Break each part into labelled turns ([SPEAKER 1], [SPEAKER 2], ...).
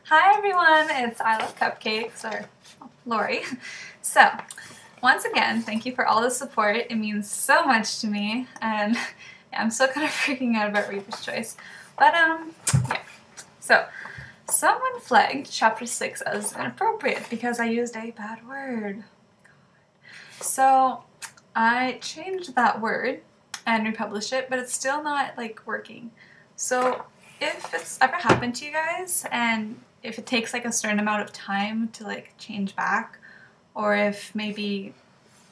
[SPEAKER 1] Hi everyone, it's I Love Cupcakes, or Lori. So, once again, thank you for all the support. It means so much to me, and yeah, I'm still kind of freaking out about Reader's Choice. But, yeah. So, someone flagged Chapter 6 as inappropriate because I used a bad word. So, I changed that word and republished it, but it's still not, working. So, if it's ever happened to you guys, and if it takes, a certain amount of time to, change back, or if maybe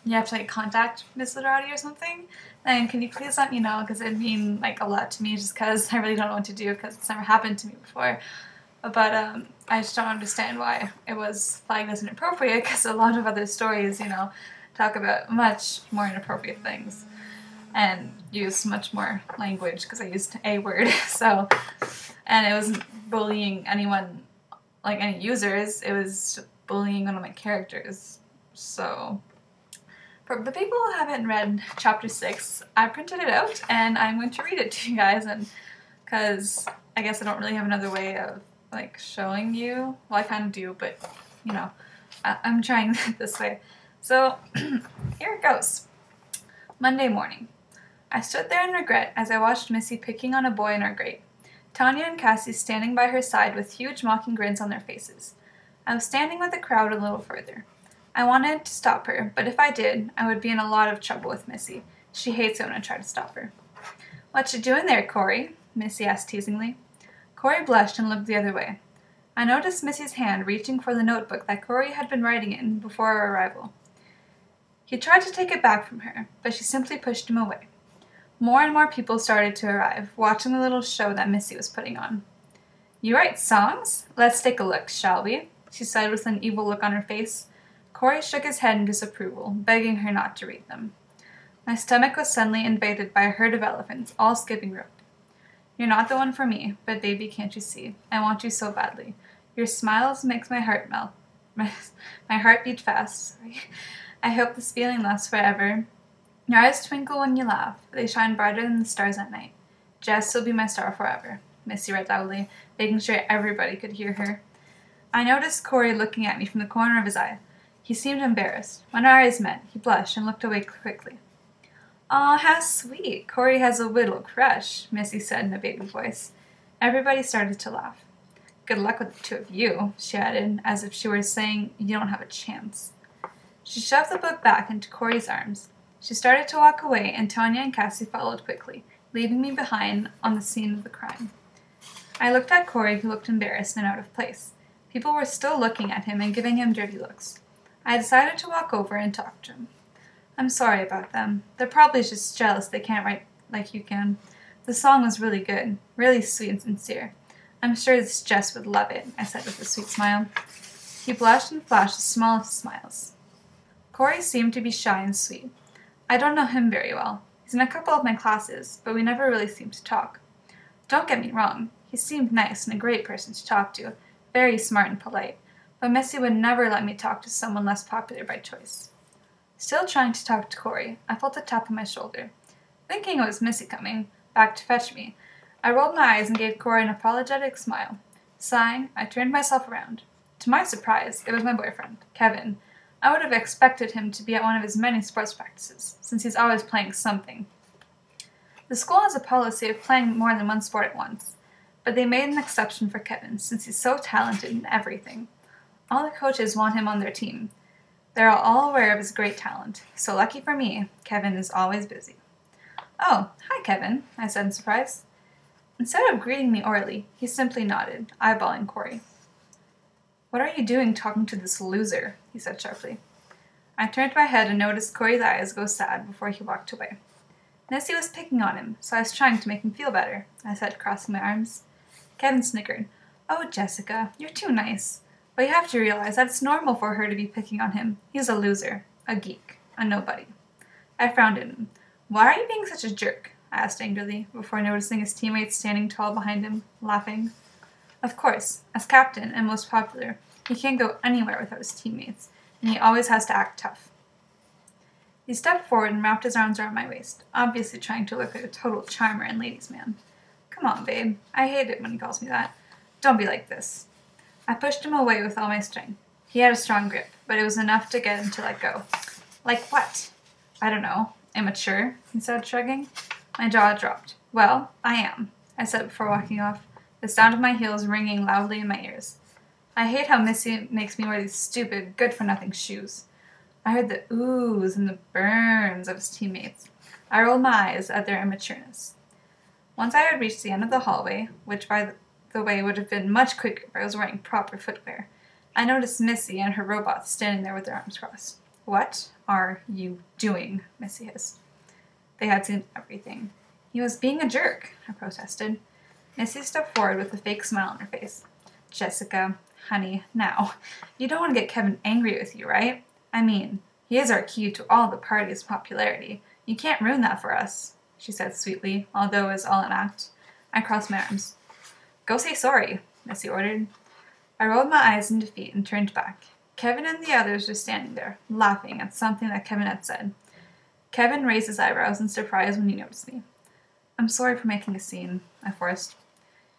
[SPEAKER 1] you have to, contact Miss Literati or something, then can you please let me know, because it'd mean, a lot to me, just because I really don't know what to do, because it's never happened to me before. But, I just don't understand why it was flagged as inappropriate, because a lot of other stories, talk about much more inappropriate things and use much more language because I used a word. So, and it wasn't bullying anyone, any users, it was bullying one of my characters. So, for the people who haven't read Chapter 6, I printed it out and I'm going to read it to you guys, and because I guess I don't really have another way of showing you. Well, I kind of do, but I'm trying this way. So, here it goes. Monday morning. I stood there in regret as I watched Missy picking on a boy in our grade. Tanya and Cassie standing by her side with huge mocking grins on their faces. I was standing with the crowd a little further. I wanted to stop her, but if I did, I would be in a lot of trouble with Missy. She hates it when I try to stop her. "What you doing there, Corey?" Missy asked teasingly. Corey blushed and looked the other way. I noticed Missy's hand reaching for the notebook that Corey had been writing in before our arrival. He tried to take it back from her, but she simply pushed him away. More and more people started to arrive, watching the little show that Missy was putting on. "You write songs? Let's take a look, shall we?" she said with an evil look on her face. Corey shook his head in disapproval, begging her not to read them. My stomach was suddenly invaded by a herd of elephants, all skipping rope. "You're not the one for me, but baby, can't you see? I want you so badly. Your smiles makes my heart melt. My heart beat fast. Sorry. I hope this feeling lasts forever. Your eyes twinkle when you laugh. They shine brighter than the stars at night. Jess will be my star forever," Missy read loudly, making sure everybody could hear her. I noticed Corey looking at me from the corner of his eye. He seemed embarrassed. When our eyes met, he blushed and looked away quickly. "Aw, how sweet. Corey has a little crush," Missy said in a baby voice. Everybody started to laugh. "Good luck with the two of you," she added, as if she were saying, "You don't have a chance." She shoved the book back into Corey's arms. She started to walk away, and Tanya and Cassie followed quickly, leaving me behind on the scene of the crime. I looked at Corey, who looked embarrassed and out of place. People were still looking at him and giving him dirty looks. I decided to walk over and talk to him. "I'm sorry about them. They're probably just jealous they can't write like you can. The song was really good, really sweet and sincere. I'm sure this Jess would love it," I said with a sweet smile. He blushed and flashed the smallest smiles. Corey seemed to be shy and sweet. I don't know him very well. He's in a couple of my classes, but we never really seemed to talk. Don't get me wrong, he seemed nice and a great person to talk to, very smart and polite, but Missy would never let me talk to someone less popular by choice. Still trying to talk to Corey, I felt a tap on my shoulder. Thinking it was Missy coming back to fetch me, I rolled my eyes and gave Corey an apologetic smile. Sighing, I turned myself around. To my surprise, it was my boyfriend, Kevin. I would have expected him to be at one of his many sports practices, since he's always playing something. The school has a policy of playing more than one sport at once, but they made an exception for Kevin, since he's so talented in everything. All the coaches want him on their team. They're all aware of his great talent, so lucky for me, Kevin is always busy. "Oh, hi, Kevin," I said in surprise. Instead of greeting me orally, he simply nodded, eyeballing Corey. "What are you doing talking to this loser?" he said sharply. I turned my head and noticed Corey's eyes go sad before he walked away. Missy was picking on him, so I was trying to make him feel better, I said, crossing my arms. Kevin snickered. "Oh, Jessica, you're too nice. But you have to realize that it's normal for her to be picking on him. He's a loser, a geek, a nobody." I frowned at him. "Why are you being such a jerk?" I asked angrily, before noticing his teammates standing tall behind him, laughing. Of course, as captain and most popular, he can't go anywhere without his teammates, and he always has to act tough. He stepped forward and wrapped his arms around my waist, obviously trying to look like a total charmer and ladies' man. "Come on, babe. I hate it when he calls me that. Don't be like this." I pushed him away with all my strength. He had a strong grip, but it was enough to get him to let go. Like what? I don't know. Immature, he said, shrugging. My jaw dropped. Well, I am, I said before walking off, the sound of my heels ringing loudly in my ears. I hate how Missy makes me wear these stupid, good-for-nothing shoes. I heard the oohs and the burns of his teammates. I rolled my eyes at their immatureness. Once I had reached the end of the hallway, which by the way would have been much quicker if I was wearing proper footwear, I noticed Missy and her robots standing there with their arms crossed. What are you doing? Missy hissed. They had seen everything. He was being a jerk, I protested. Missy stepped forward with a fake smile on her face. Jessica, honey, now, you don't want to get Kevin angry with you, right? I mean, he is our key to all the party's popularity. You can't ruin that for us, she said sweetly, although it was all an act. I crossed my arms. Go say sorry, Missy ordered. I rolled my eyes in defeat and turned back. Kevin and the others were standing there, laughing at something that Kevin had said. Kevin raised his eyebrows in surprise when he noticed me. I'm sorry for making a scene, I forced.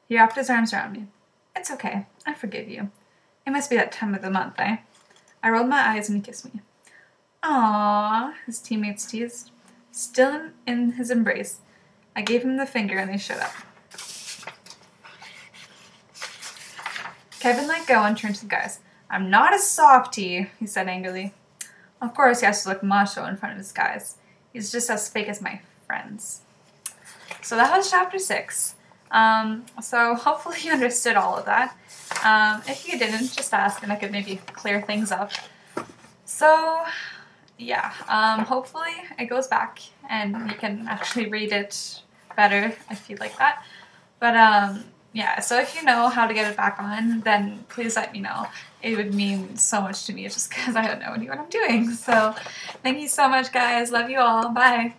[SPEAKER 1] He wrapped his arms around me. It's okay. I forgive you. It must be that time of the month, eh? I rolled my eyes and he kissed me. Aww, his teammates teased. Still in his embrace, I gave him the finger and they showed up. Kevin let go and turned to the guys. I'm not a softie, he said angrily. Of course he has to look macho in front of his guys. He's just as fake as my friends. So that was chapter 6. So hopefully you understood all of that. If you didn't, just ask and I could maybe clear things up. So yeah, hopefully it goes back and you can actually read it better if you'd like that. But yeah, so if you know how to get it back on, then please let me know. It would mean so much to me just because I have no idea what I'm doing. So thank you so much, guys. Love you all. Bye.